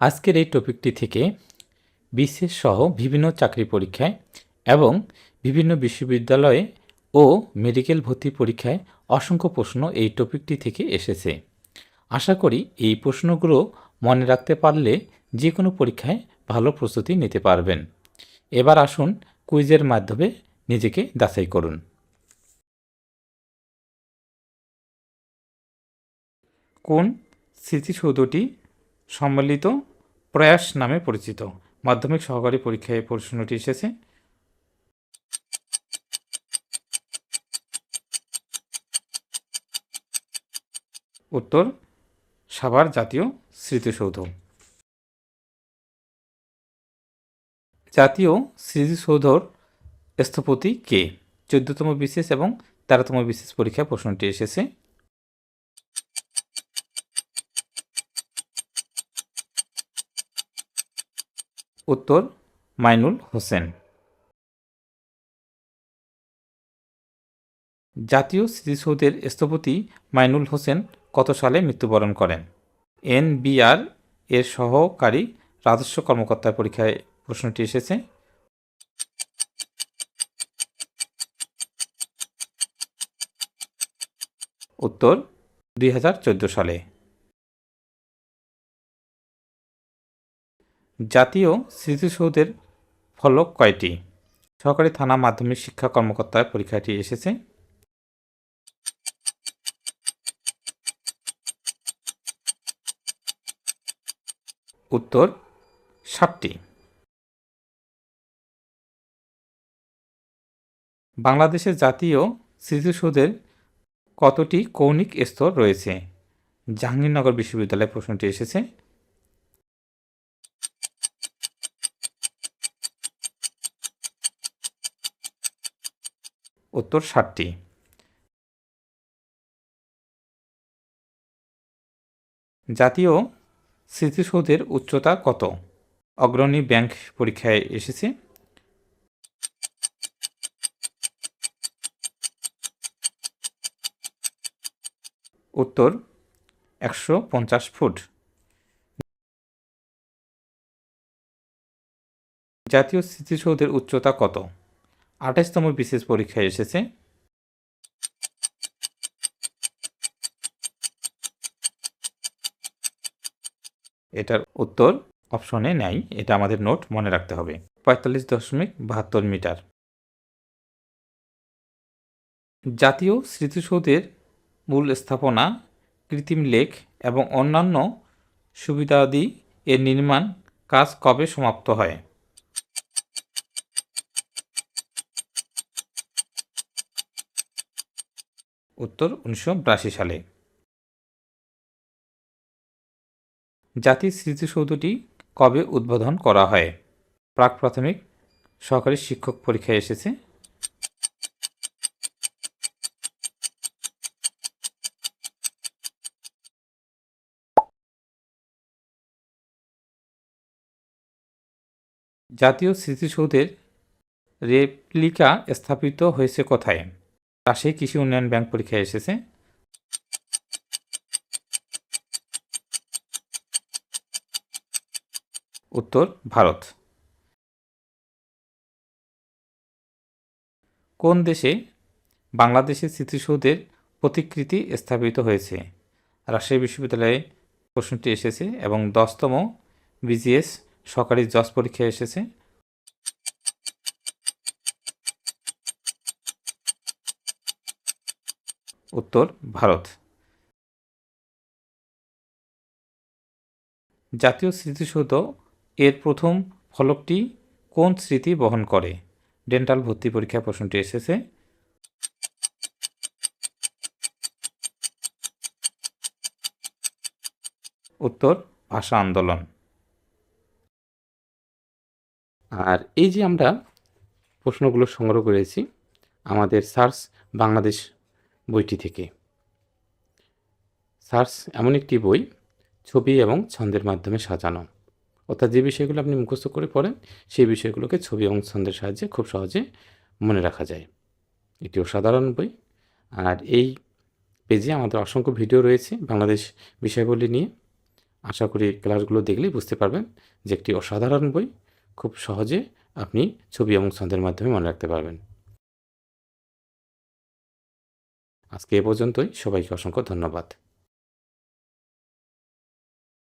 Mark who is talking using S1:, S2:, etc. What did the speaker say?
S1: আজকের এই টপিকটি থেকে বিসিএস সহ বিভিন্ন চাকরি পরীক্ষায় এবং বিভিন্ন বিশ্ববিদ্যালয়ে ও মেডিকেল ভর্তি পরীক্ষায় অসংখ্য প্রশ্ন এই টপিকটি থেকে এসেছে। আশা করি এই প্রশ্নগুলো মনে রাখতে পারলে যে কোনো পরীক্ষায় ভালো প্রস্তুতি নিতে পারবেন। এবার আসুন কুইজের মাধ্যমে নিজেকে যাচাই করুন। কোন স্মৃতিসৌধটি সম্মিলিত প্রয়াস নামে পরিচিত? মাধ্যমিক সহকারী পরীক্ষায় প্রশ্নটি এসেছে। উত্তর সাভার জাতীয় স্মৃতিসৌধ। জাতীয় স্মৃতিসৌধর স্থপতি কে? 14তম বিসিএস এবং 13তম বিসিএস পরীক্ষায় প্রশ্নটি এসেছে। উত্তর মাইনুল হোসেন। জাতীয় স্মৃতিসৌধের স্থপতি মাইনুল হোসেন কত সালে মৃত্যুবরণ করেন? এনবিআর এর সহকারী রাজস্ব কর্মকর্তার পরীক্ষায় প্রশ্নটি এসেছে। উত্তর 2014 সালে। জাতীয় স্মৃতিসৌধের ফলক কয়টি? সহকারী থানা মাধ্যমিক শিক্ষা কর্মকর্তার পরীক্ষাটি এসেছে। উত্তর 7টি। বাংলাদেশের জাতীয় স্মৃতিসৌধের কতটি কৌণিক স্তর রয়েছে? জাহাঙ্গীরনগর বিশ্ববিদ্যালয়ে প্রশ্নটি এসেছে। উত্তর 7টি। জাতীয় স্মৃতিসৌধের উচ্চতা কত? অগ্রণী ব্যাংক পরীক্ষায় এসেছে। উত্তর 150 ফুট। জাতীয় স্মৃতিসৌধের উচ্চতা কত? 28তম বিসিএস পরীক্ষায় এসেছে। এটার উত্তর অপশনে নাই, এটা আমাদের নোট মনে রাখতে হবে। 45.72 মিটার। জাতীয় স্মৃতিসৌধের মূল স্থাপনা, কৃত্রিম লেক এবং অন্যান্য সুবিধাদি এর নির্মাণ কাজ কবে সমাপ্ত হয়? উত্তর 1982 সালে। জাতীয় স্মৃতিসৌধটি কবে উদ্বোধন করা হয়? প্রাক প্রাথমিক সহকারী শিক্ষক পরীক্ষায় এসেছে। জাতীয় স্মৃতিসৌধের রেপ্লিকা স্থাপিত হয়েছে কোথায়? রাজশাহী কৃষি উন্নয়ন ব্যাংক পরীক্ষায় এসেছে। উত্তর ভারত। কোন দেশে বাংলাদেশের স্মৃতিসৌধের প্রতিকৃতি স্থাপিত হয়েছে? রাজশাহী বিশ্ববিদ্যালয়ে প্রশ্নটি এসেছে এবং 10তম বিজিএস সরকারি জজ পরীক্ষায় এসেছে। উত্তর ভারত। জাতীয় স্মৃতিসৌধ এর প্রথম ফলকটি কোন স্মৃতি বহন করে? ডেন্টাল ভর্তি পরীক্ষায় প্রশ্নটি এসেছে। উত্তর ভাষা আন্দোলন। আর এই যে আমরা প্রশ্নগুলো সংগ্রহ করেছি আমাদের সার্চ বাংলাদেশ বইটি থেকে। সার্চ এমন একটি বই ছবি এবং ছন্দের মাধ্যমে সাজানো, অর্থাৎ যে বিষয়গুলো আপনি মুখস্থ করে পড়েন সেই বিষয়গুলোকে ছবি এবং ছন্দের সাহায্যে খুব সহজে মনে রাখা যায়। এটি অসাধারণ বই। আর এই পেজে আমাদের অসংখ্য ভিডিও রয়েছে বাংলাদেশ বিষয়গুলি নিয়ে, আশা করি ক্লাসগুলো দেখলেই বুঝতে পারবেন যে একটি অসাধারণ বই, খুব সহজে আপনি ছবি এবং ছন্দের মাধ্যমে মনে রাখতে পারবেন। আজকে এ পর্যন্তই। সবাইকে অসংখ্য ধন্যবাদ।